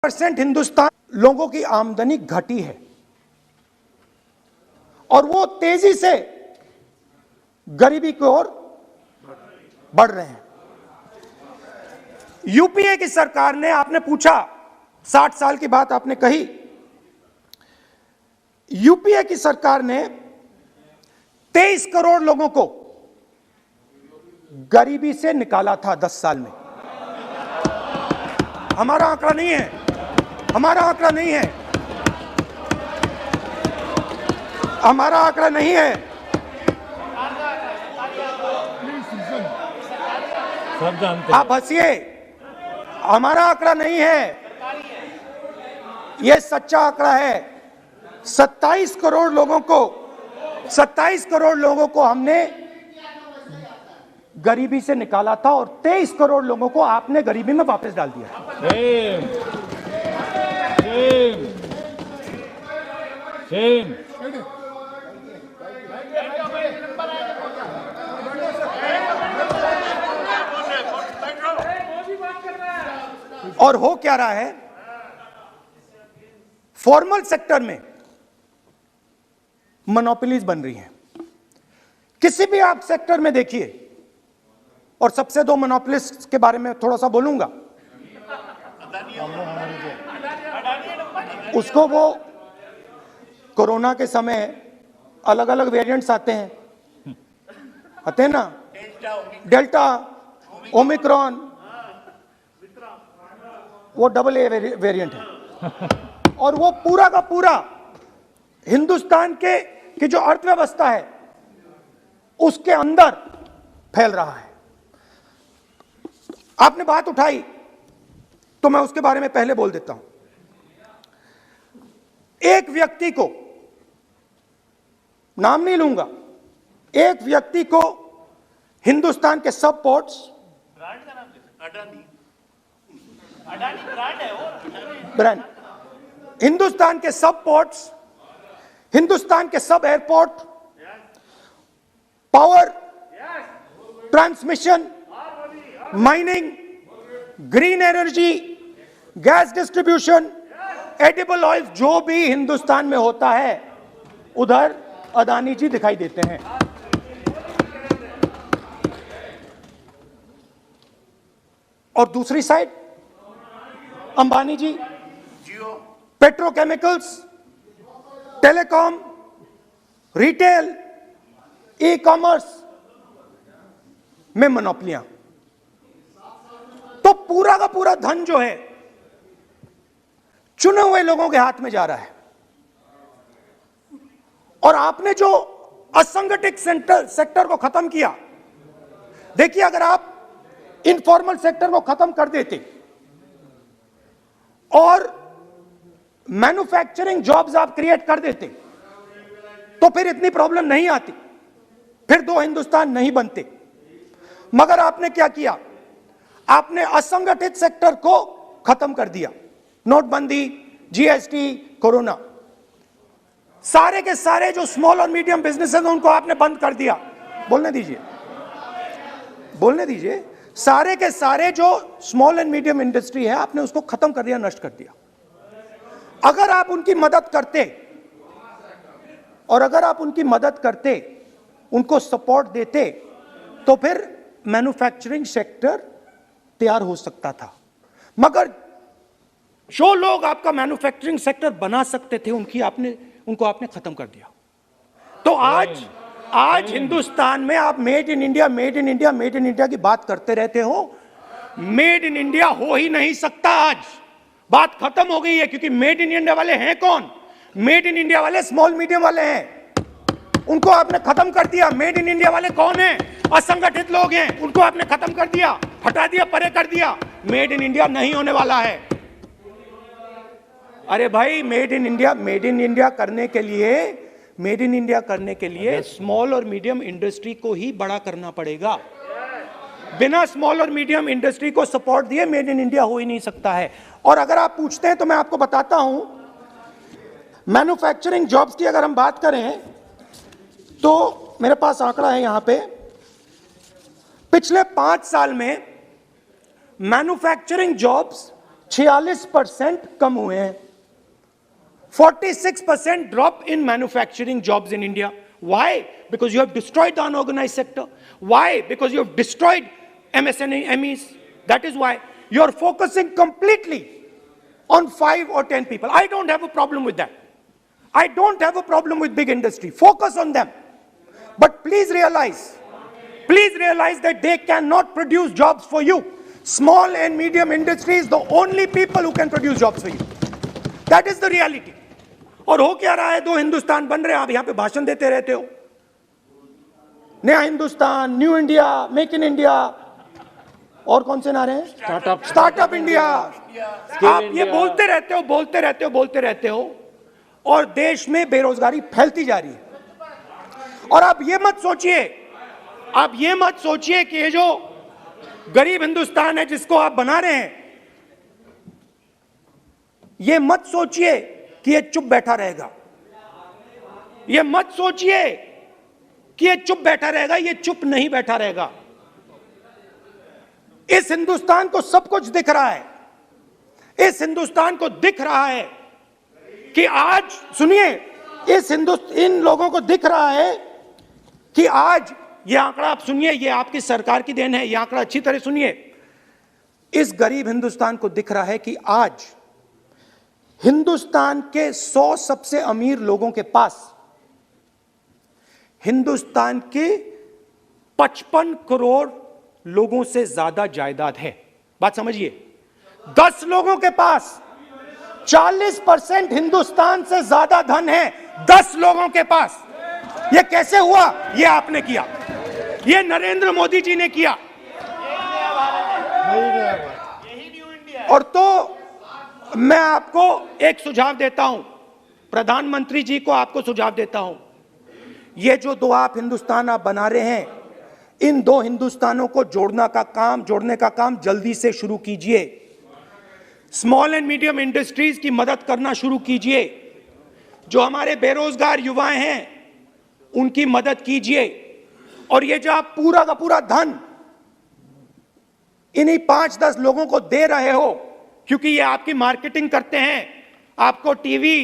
% हिंदुस्तान लोगों की आमदनी घटी है और वो तेजी से गरीबी की ओर बढ़ रहे हैं। यूपीए की सरकार ने, आपने पूछा 60 साल की बात आपने कही, यूपीए की सरकार ने 23 करोड़ लोगों को गरीबी से निकाला था 10 साल में। हमारा आंकड़ा नहीं है, हमारा आंकड़ा नहीं है, हमारा आंकड़ा नहीं है। सब जानते हैं। आप हंसिए, हमारा आंकड़ा नहीं है, यह सच्चा आंकड़ा है। 27 करोड़ लोगों को हमने गरीबी से निकाला था और 23 करोड़ लोगों को आपने गरीबी में वापस डाल दिया। सेम। और हो क्या रहा है, फॉर्मल सेक्टर में मोनोपोलीज बन रही हैं। किसी भी आप सेक्टर में देखिए, और सबसे दो मोनोपोलिस्ट के बारे में थोड़ा सा बोलूंगा। उसको वो कोरोना के समय अलग अलग वेरिएंट्स आते हैं ना, डेल्टा, ओमिक्रॉन, वो AA वेरिएंट है और वो पूरा का पूरा हिंदुस्तान की जो अर्थव्यवस्था है उसके अंदर फैल रहा है। आपने बात उठाई तो मैं उसके बारे में पहले बोल देता हूं। एक व्यक्ति को, नाम नहीं लूंगा, एक व्यक्ति को हिंदुस्तान के सब पोर्ट्स, ब्रांड, हिंदुस्तान के सब पोर्ट्स, हिंदुस्तान के सब airport, power, transmission, mining, green energy, gas distribution, edible oil, जो भी हिंदुस्तान में होता है उधर अदानी जी दिखाई देते हैं। और दूसरी side Ambani ji petrochemicals, telecom, retail, e commerce में मोनोपोलियां। तो पूरा का पूरा धन जो है चुने हुए लोगों के हाथ में जा रहा है। और आपने जो असंगठित सेक्टर को खत्म किया, देखिए, अगर आप इनफॉर्मल सेक्टर को खत्म कर देते और मैन्युफैक्चरिंग जॉब्स आप क्रिएट कर देते तो फिर इतनी प्रॉब्लम नहीं आती, फिर दो हिंदुस्तान नहीं बनते। मगर आपने क्या किया, आपने असंगठित सेक्टर को खत्म कर दिया। नोटबंदी, जीएसटी, कोरोना, सारे के सारे जो स्मॉल और मीडियम बिजनेसेस हैं उनको आपने बंद कर दिया। बोलने दीजिए, बोलने दीजिए। सारे के सारे जो स्मॉल एंड मीडियम इंडस्ट्री है आपने उसको खत्म कर दिया, नष्ट कर दिया। अगर आप उनकी मदद करते, और अगर आप उनकी मदद करते, उनको सपोर्ट देते, तो फिर मैन्युफैक्चरिंग सेक्टर तैयार हो सकता था। मगर जो लोग आपका मैन्युफैक्चरिंग सेक्टर बना सकते थे उनको आपने खत्म कर दिया। तो आज हिंदुस्तान में आप made in India, made in India, made in India की बात करते रहते हो। मेड इन इंडिया हो ही नहीं सकता। आज बात खत्म हो गई है, क्योंकि मेड इन इंडिया वाले हैं कौन? मेड इन इंडिया वाले स्मॉल मीडियम वाले हैं, उनको आपने खत्म कर दिया। मेड इन इंडिया वाले कौन हैं? असंगठित लोग हैं, उनको आपने खत्म कर दिया, हटा दिया, परे कर दिया। मेड इन इंडिया नहीं होने वाला है। अरे भाई, मेड इन इंडिया करने के लिए स्मॉल और मीडियम इंडस्ट्री को ही बड़ा करना पड़ेगा। बिना स्मॉल और मीडियम इंडस्ट्री को सपोर्ट दिए मेड इन इंडिया हो ही नहीं सकता है। और अगर आप पूछते हैं तो मैं आपको बताता हूं, मैन्युफैक्चरिंग जॉब्स की अगर हम बात करें तो मेरे पास आंकड़ा है यहां पे, पिछले 5 साल में मैन्युफैक्चरिंग जॉब्स 46% कम हुए हैं. 46% drop in manufacturing jobs in India. Why? Because you have destroyed the unorganized sector. Why? Because you have destroyed MSMEs. That is why you are focusing completely on 5 or 10 people. I don't have a problem with that. I don't have a problem with big industry. Focus on them. But please realize that they cannot produce jobs for you. Small and medium industry is the only people who can produce jobs for you. That is the reality. और हो क्या रहा है, 2 हिंदुस्तान बन रहे हैं. आप यहां पे भाषण देते रहते हो, नया Hindustan, new India, make in India, और कौन से नारे हैं, स्टार्टअप इंडिया. आप ये बोलते रहते हो और देश में बेरोजगारी फैलती जा रही है. और आप ये मत सोचिए कि ये जो गरीब हिंदुस्तान है जिसको आप बना रहे हैं, ये मत सोचिए कि ये चुप बैठा रहेगा. ये मत सोचिए कि ये चुप बैठा रहेगा. ये चुप नहीं बैठा रहेगा. इस हिंदुस्तान को सब कुछ दिख रहा है. इस हिंदुस्तान को दिख रहा है कि आज, सुनिए, इन लोगों को दिख रहा है कि आज, ये आंकड़ा आप सुनिए, ये आपकी सरकार की देन है, ये आंकड़ा अच्छी तरह सुनिए. इस गरीब हिंदुस्तान को दिख रहा है कि आज हिंदुस्तान के 100 सबसे अमीर लोगों के पास हिंदुस्तान के 55 करोड़ लोगों से ज्यादा जायदाद है. बात समझिए. 10 लोगों के पास 40% हिंदुस्तान से ज्यादा धन है. 10 लोगों के पास. यह कैसे हुआ? यह आपने किया. यह नरेंद्र मोदी जी ने किया. और तो मैं आपको एक सुझाव देता हूं, प्रधानमंत्री जी को आपको सुझाव देता हूं. ये जो 2 आप हिंदुस्तान आप बना रहे हैं, इन 2 हिंदुस्तानों को जोड़ने का काम जल्दी से शुरू कीजिए. स्मॉल एंड मीडियम इंडस्ट्रीज की मदद करना शुरू कीजिए. जो हमारे बेरोजगार युवाएं हैं उनकी मदद कीजिए. और ये जो आप पूरा का पूरा धन इन्हीं 5-10 लोगों को दे रहे हो, क्योंकि ये आपकी मार्केटिंग करते हैं, आपको टीवी,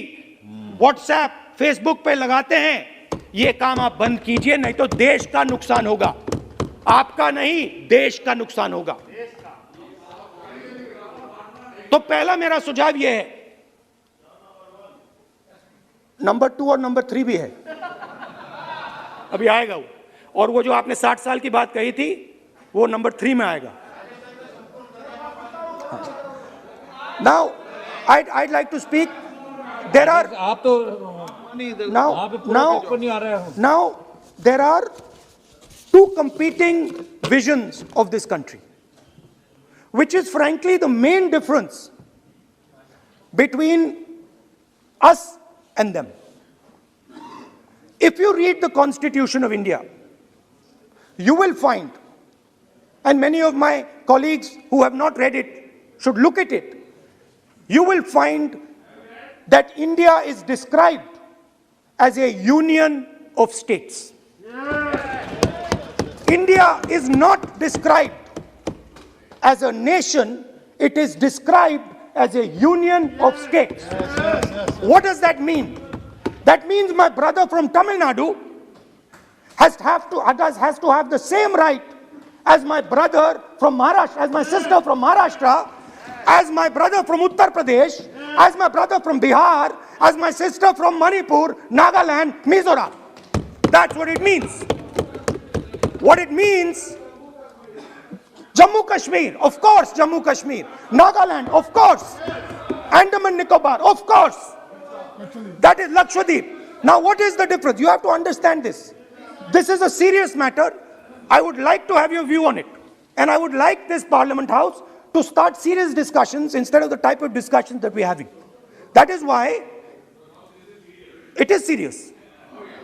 व्हाट्सएप, फेसबुक पे लगाते हैं, ये काम आप बंद कीजिए. नहीं तो देश का नुकसान होगा. आपका नहीं, देश का नुकसान होगा. तो पहला मेरा सुझाव यह है. नंबर 2 और नंबर 3 भी है, अभी आएगा वो. और वो जो आपने 60 साल की बात कही थी, वो नंबर 3 में आएगा. Now, I'd like to speak. There are आप तो now there are 2 competing visions of this country, which is frankly the main difference between us and them. If you read the Constitution of India, you will find, and many of my colleagues who have not read it should look at it, you will find that India is described as a union of states. India is not described as a nation, it is described as a union of states. What does that mean? That means my brother from Tamil Nadu has to have the same right as my brother from Maharashtra, as my sister from Maharashtra, as my brother from Uttar Pradesh, as my brother from Bihar, as my sister from Manipur, Nagaland, Mizoram. That's what it means. What it means, Jammu Kashmir, of course, Jammu Kashmir, Nagaland, of course, Andaman Nicobar, of course. That is Lakshadweep. Now what is the difference? You have to understand this. This is a serious matter. I would like to have your view on it. And I would like this Parliament House to start serious discussions instead of the type of discussions that we're having. That is why it is serious.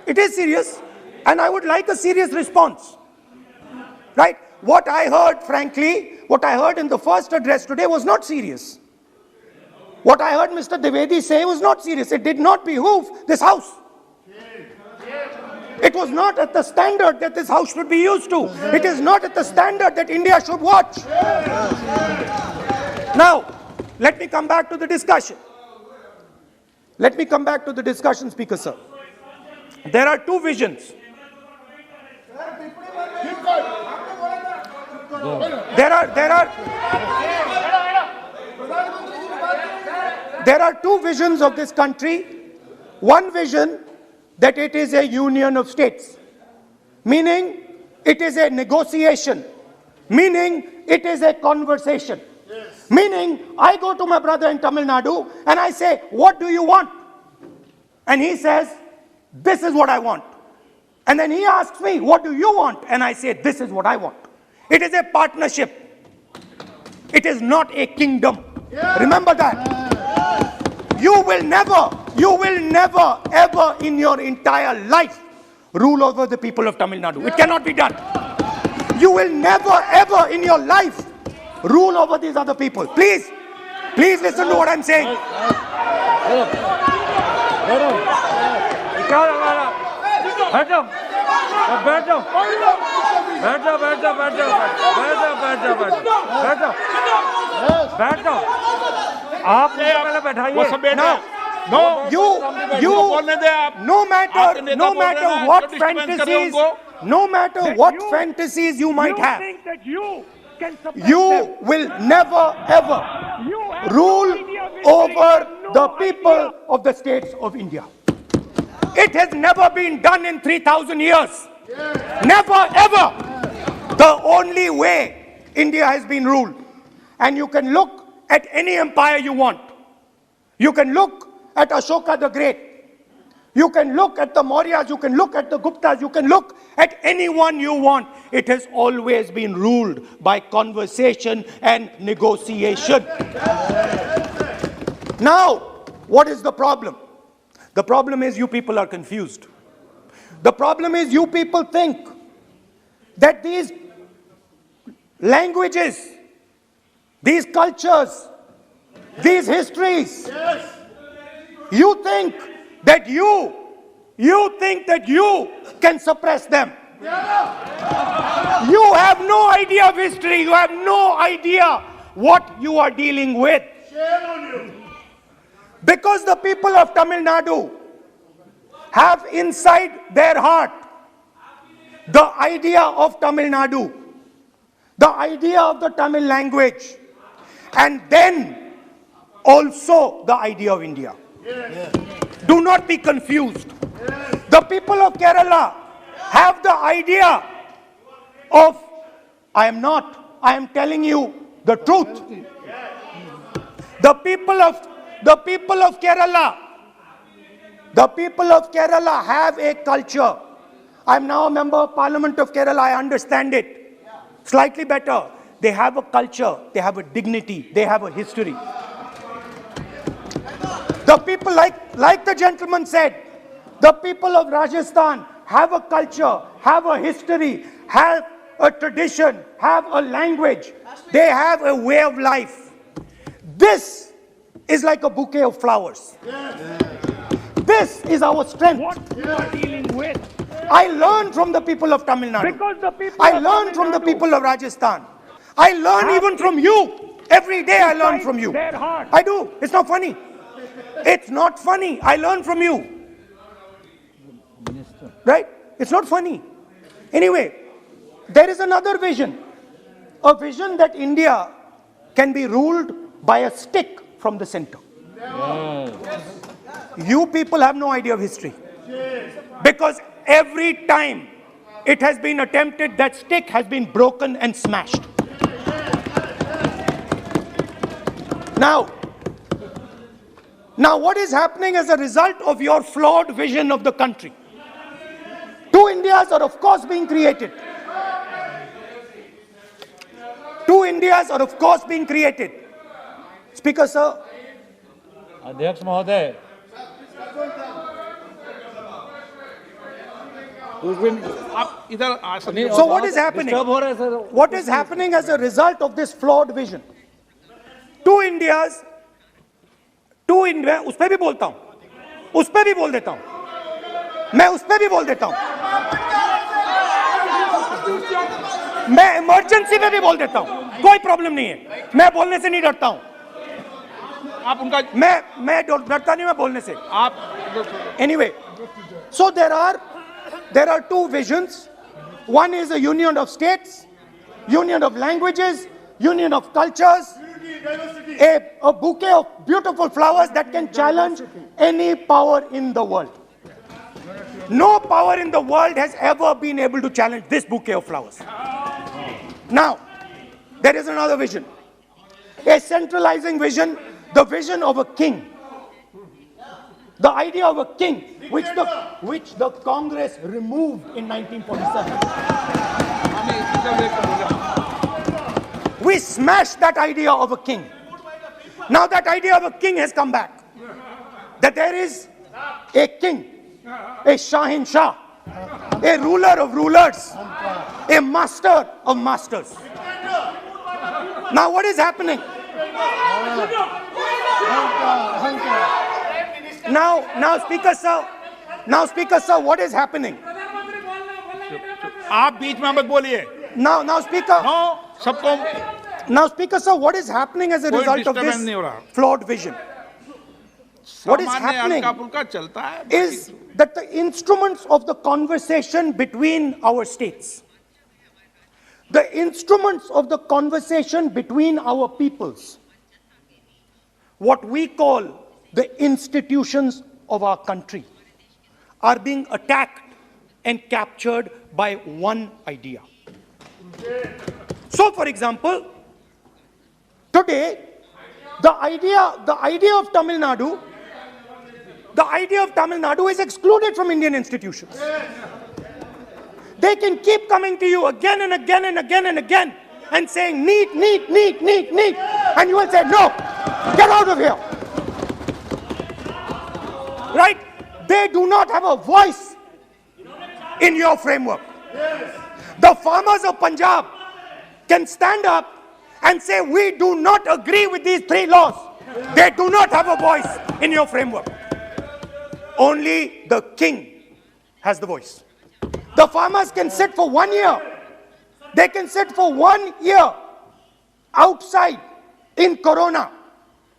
It is serious, and I would like a serious response. Right? What I heard, frankly, what I heard in the first address today was not serious. What I heard Mr. Dwivedi say was not serious. It did not behoove this House. It was not at the standard that this House should be used to. It is not at the standard that India should watch. Now, let me come back to the discussion. Let me come back to the discussion, Speaker sir. There are two visions. There are two visions of this country. One vision that it is a union of states, meaning it is a negotiation, meaning it is a conversation. Meaning, I go to my brother in Tamil Nadu and I say, what do you want? And he says, this is what I want. And then he asks me, what do you want? And I say, this is what I want. It is a partnership. It is not a kingdom. Remember that. You will never, ever in your entire life rule over the people of Tamil Nadu. It cannot be done. You will never, ever in your life rule over these other people. Please listen to what I'm saying. No matter what fantasies you might have, you will never ever rule over the people of the states of India. It has never been done in 3,000 years. Never ever. The only way India has been ruled. And you can look at any empire you want. You can look at Ashoka the Great. You can look at the Mauryas, you can look at the Guptas, you can look at anyone you want. It has always been ruled by conversation and negotiation. Now, what is the problem? The problem is you people are confused. The problem is you people think that these languages, these cultures, these histories, you think that you can suppress them. You have no idea of history. You have no idea what you are dealing with. Shame on you. Because the people of Tamil Nadu have inside their heart the idea of Tamil Nadu, the idea of the Tamil language, and then also the idea of India. Yes. Do not be confused. The people of Kerala have the idea of, I am telling you the truth. The people of Kerala have a culture. I am now a member of Parliament of Kerala. I understand it slightly better. They have a culture, they have a dignity, they have a history. The people, like the gentleman said, the people of Rajasthan have a culture, have a history, have a tradition, have a language. They have a way of life. This is like a bouquet of flowers. This is our strength. What you are dealing with. I learn from the people of Tamil Nadu. Because the people I learn from the people of Rajasthan. I learn even from you. Every day I learn from you. Their heart. I do. It's not funny. It's not funny. I learn from you. Right? It's not funny. Anyway, there is another vision. A vision that India can be ruled by a stick from the center. You people have no idea of history. Because every time it has been attempted, that stick has been broken and smashed. Now what is happening as a result of your flawed vision of the country? Two Indias are of course being created. Two Indias are of course being created. Speaker sir. अध्यक्ष महोदय, आप इधर आ सकते हैं। So what is happening? Disturb हो रहा है sir. What is happening as a result of this flawed vision? Two Indias, उस पे भी बोलता हूं, उस पे भी बोल देता हूं, मैं उस पे भी बोल देता हूं, मैं इमरजेंसी में भी बोल देता हूं, कोई प्रॉब्लम नहीं है, मैं बोलने से नहीं डरता हूं। आप उनका मैं डरता नहीं मैं बोलने से. आप Anyway, so there are two visions. One is a union of states, union of languages, union of cultures, a bouquet of beautiful flowers that can challenge any power in the world. No power in the world has ever been able to challenge this bouquet of flowers. Now, there is another vision, a centralizing vision, the vision of a king. The idea of a king, which the Congress removed in 1947. We smashed that idea of a king. Now that idea of a king has come back. That there is a king, a Shahin Shah, a ruler of rulers, a master of masters. Now what is happening? Now Speaker sir, what is happening? आप बीच में मत बोलिए. Now Speaker. No, सबको. Now Speaker sir, what is happening as a result of this flawed vision? What is happening is that the instruments of the conversation between our states, the instruments of the conversation between our peoples, what we call the institutions of our country, are being attacked and captured by one idea. So, for example, today, the idea of Tamil Nadu is excluded from Indian institutions. They can keep coming to you again and again and again and again and saying, need, and you will say, no, get out of here. Right? They do not have a voice in your framework. The farmers of Punjab can stand up and say, we do not agree with these 3 laws. They do not have a voice in your framework. Only the king has the voice. The farmers can sit for 1 year. They can sit for 1 year outside in Corona.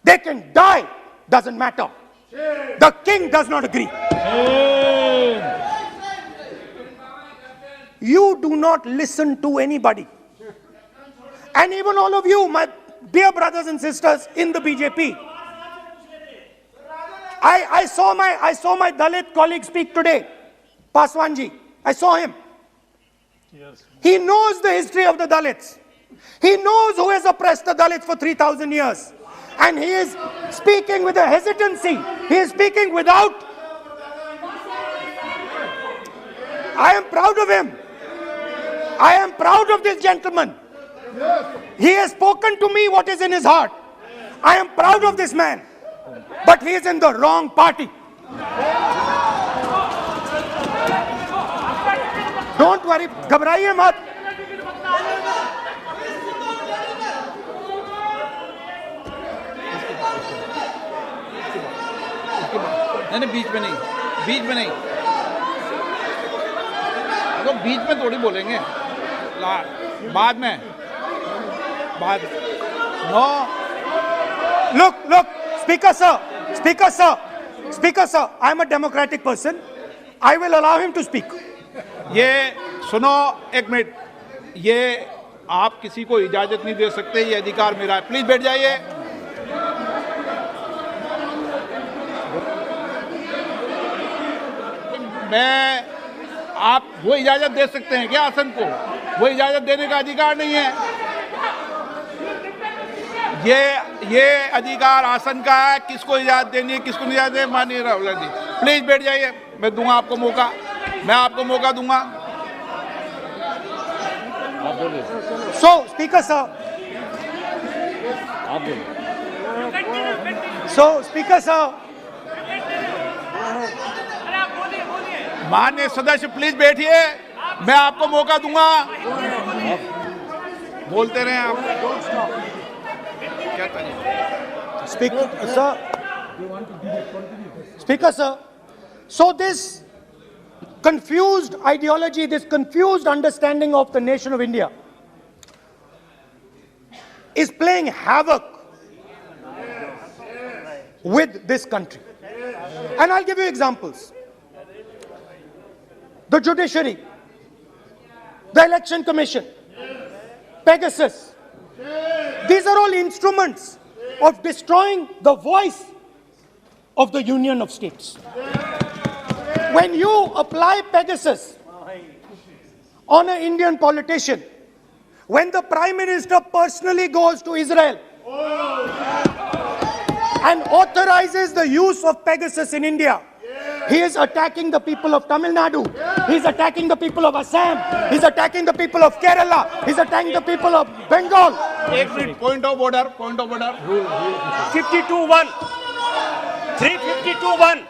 They can die, doesn't matter. The king does not agree. You do not listen to anybody. And even all of you, my dear brothers and sisters in the BJP, I saw my Dalit colleague speak today, Paswanji. I saw him. Yes. He knows the history of the Dalits. He knows who has oppressed the Dalits for 3,000 years. And he is speaking with a hesitancy. He is speaking without. I am proud of him. I am proud of this gentleman. He has spoken to me what is in his heart. I am proud of this man. But he is in the wrong party. Don't worry, घबराइए मत. नहीं, बीच में नहीं. तो बीच में थोड़ी बोलेंगे. बाद में. No. Look, Speaker sir, I am a democratic person. I will allow him to speak. ये सुनो एक मिनट. ये आप किसी को इजाजत नहीं दे सकते. ये अधिकार मेरा है. प्लीज बैठ जाइए. आप वो इजाजत दे सकते हैं क्या आसन को? वो इजाजत देने का अधिकार नहीं है. ये अधिकार आसन का है. किसको इजाजत देनी है, किसको नहीं इजाजत देनी. माननीय राहुल जी प्लीज बैठ जाइए. मैं दूंगा आपको मौका. मैं आपको मौका दूंगा. So, Speaker sir. माननीय सदस्य प्लीज बैठिए. मैं आपको मौका दूंगा. बोलते रहे आप. Speaker sir, so this confused ideology, this confused understanding of the nation of India is playing havoc with this country. And I'll give you examples. The judiciary, the election commission, Pegasus. These are all instruments of destroying the voice of the Union of States. When you apply Pegasus on an Indian politician, when the Prime Minister personally goes to Israel and authorizes the use of Pegasus in India, he is attacking the people of Tamil Nadu. He's attacking the people of Assam. He's attacking the people of Kerala. He's attacking the people of Bengal. एक minute point of order 52-1 352-1